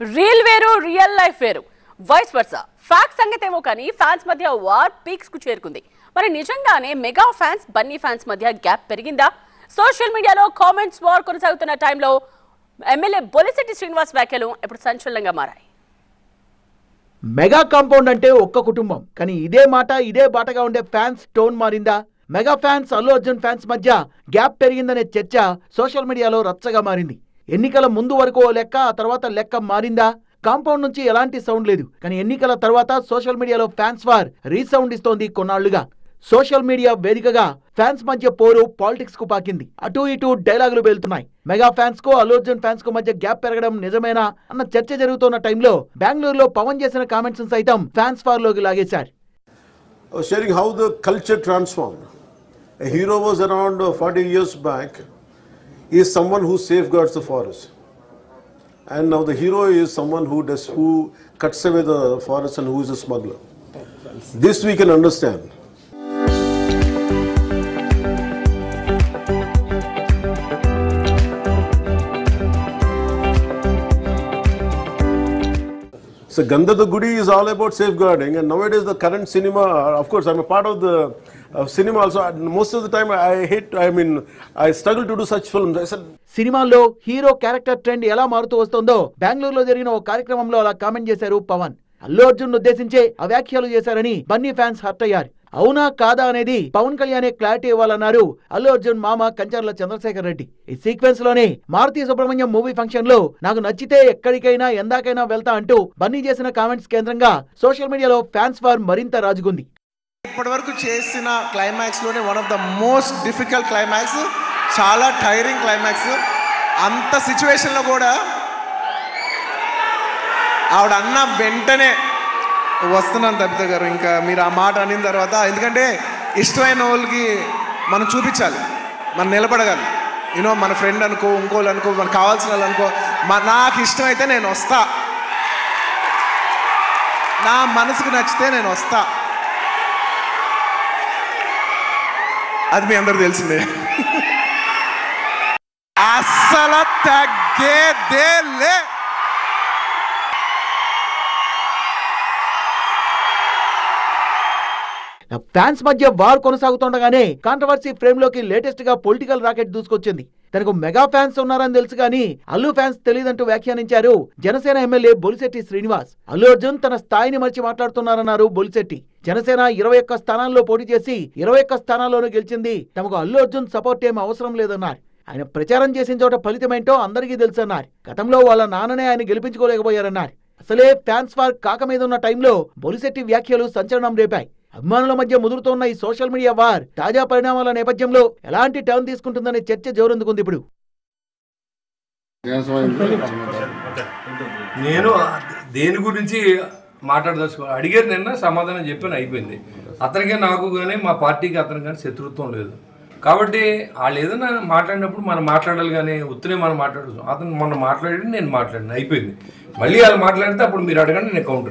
Reel వేరు real life వేరు vice versa fact సంగతేమో కానీ ఫ్యాన్స్ మధ్య వార్ పీక్స్ కు చేరుకుంది. మరి నిజంగానే మెగా ఫ్యాన్స్ బన్నీ ఫ్యాన్స్ మధ్య గ్యాప్ పెరిగిందా? సోషల్ మీడియాలో కామెంట్స్ వార్ కొనసాగుతున్న టైంలో ఎమ్మెల్యే బొలిశెట్టి శ్రీనివాస్ వ్యాఖ్యలు ఇప్పుడు సంచలనంగా మారాయి. మెగా కాంపౌండ్ అంటే ఒక్క కుటుంబం, కానీ ఇదే మాట ఇదే బాటగా ఉండే ఫ్యాన్స్ టోన్ మారిందా? Mega fans Allu Arjun fans మధ్య గ్యాప్ పెరిగిందనే చర్చ సోషల్ మీడియాలో రచ్చగా మారింది. ఎన్నికల ముందు వరకు ఓ లెక్క, ఆ తర్వాత లెక్క మారిందా? కాంపౌండ్ నుంచి ఎలాంటి సౌండ్ లేదు, కానీ ఎన్నికల తర్వాత సోషల్ మీడియాలో ఫ్యాన్స్ వార్ రీసౌండ్ ఇస్తోంది కొన్నాళ్లుగా. సోషల్ మీడియా వేదికగా ఫ్యాన్స్ మధ్య పోరు పాలిటిక్స్ కు పాకింది. అటు ఇటు డైలాగులు పేలుతున్నాయి. మెగా ఫ్యాన్స్ కు అల్లు అర్జున్ ఫ్యాన్స్ కు మధ్య గ్యాప్ పెరగడం నిజమేనా అన్న చర్చ జరుగుతున్న టైంలో బెంగళూరులో పవన్ చేసిన కామెంట్స్ సైతం ఫ్యాన్స్ వార్ లోకి లాగేశారు. Sharing how the culture transformed. A hero was around 40 years back. He is someone who safeguards the forest. And now the hero is someone who cuts away the forest and who is a smuggler. This we can understand. So Gandha the Gudi is all about safeguarding, and nowadays the current cinema, of course I'm a part of the cinema also, most of the time I struggle to do such films. I said సినిమాల్లో hero character trend ఎలా మారుతూ వస్తుందో బెంగళూరులో జరిగిన ఓ కార్యక్రమంలో అలా comment చేశారు పవన్. అల్లు అర్జున్ ఉద్దేశించే ఆ వ్యాఖ్యలు చేశారని బన్నీ ఫ్యాన్స్ హర్ట్ అయ్యారు. అవునా కాదా అనేది పవన్ కళ్యాణే క్లారిటీ ఇవ్వాలన్నారు అల్లు అర్జున్ మామ కంచర్ల చంద్రశేఖర్ రెడ్డి. ఈ సీక్వెన్స్ లోనే మారుతి సుబ్రహ్మణ్యం మూవీ ఫంక్షన్ లో నాకు నచ్చితే ఎక్కడికైనా ఎందాకైనా వెళ్తా అంటూ బన్నీ చేసిన కామెంట్స్ కేంద్రంగా సోషల్ మీడియాలో ఫ్యాన్స్ వార్ మరింత రాజుకుంది. ఇప్పటి వరకు చేసిన క్లైమాక్స్ లోనే one of the most difficult climax, చాలా టైరింగ్ క్లైమాక్స్. అంత సిచ్యువేషన్ లో కూడా ఆవిడ అన్న వెంటనే వస్తున్నాను తబిత గారు, ఇంకా మీరు ఆ మాట అనిన తర్వాత, ఎందుకంటే ఇష్టమైన వాళ్ళకి మనం చూపించాలి, మనం నిలబడగాలి. యూనో మన ఫ్రెండ్ అనుకో, ఇంకోళ్ళు అనుకో, మనకు కావాల్సిన వాళ్ళు అనుకో, నాకు ఇష్టమైతే నేను వస్తా, నా మనసుకు నచ్చితే నేను వస్తా. అది మీ అందరు తెలిసిందే. అస్సలు తగ్గేదేలే. ఫ్యాన్స్ మధ్య వార్ కొనసాగుతుండగానే కాంట్రవర్సీ ఫ్రేమ్ లోకి లేటెస్ట్ గా పొలిటికల్ రాకెట్ దూసుకొచ్చింది. తనకు మెగా ఫ్యాన్స్ ఉన్నారని తెలుసు కానీ అల్లు ఫ్యాన్స్ తెలియదంటూ వ్యాఖ్యానించారు జనసేన ఎమ్మెల్యే బొలిశెట్టి శ్రీనివాస్. అల్లు అర్జున్ తన స్థాయిని మర్చి మాట్లాడుతున్నారన్నారు బొలిశెట్టి. జనసేన 21 స్థానాల్లో పోటీ చేసి 21 స్థానాల్లోనూ గెలిచింది. తమకు అల్లు అర్జున్ సపోర్ట్ ఏం అవసరం లేదన్నారు. ఆయన ప్రచారం చేసిన చోట ఫలితమేంటో అందరికీ తెలుసన్నారు. గతంలో వాళ్ళ నాన్ననే ఆయన గెలిపించుకోలేకపోయారన్నారు. అసలే ఫ్యాన్స్ వార్ కాక మీద ఉన్న టైంలో బొలిశెట్టి వ్యాఖ్యలు సంచలనం రేపాయి. అభిమానుల మధ్య ముదురుతోన్న ఈ సోషల్ మీడియా వార్ తాజా పరిణామాల నేపథ్యంలో ఎలాంటి టర్న్ తీసుకుంటుందనే చర్చ జోరందుకుంది. ఇప్పుడు నేను దేని గురించి మాట్లాడదలుచుకో అడిగారు, నిన్న సమాధానం చెప్పాను, అయిపోయింది. అతనికి నాకు కానీ మా పార్టీకి అతనికి కానీ శత్రుత్వం లేదు. కాబట్టి వాళ్ళు ఏదైనా మాట్లాడినప్పుడు మనం మాట్లాడాలి, కానీ ఉత్తనే మనం మాట్లాడచ్చు. అతను మొన్న మాట్లాడి నేను మాట్లాడిన అయిపోయింది. మళ్ళీ వాళ్ళు మాట్లాడితే అప్పుడు మీరు అడగండి, నేను కౌంటర్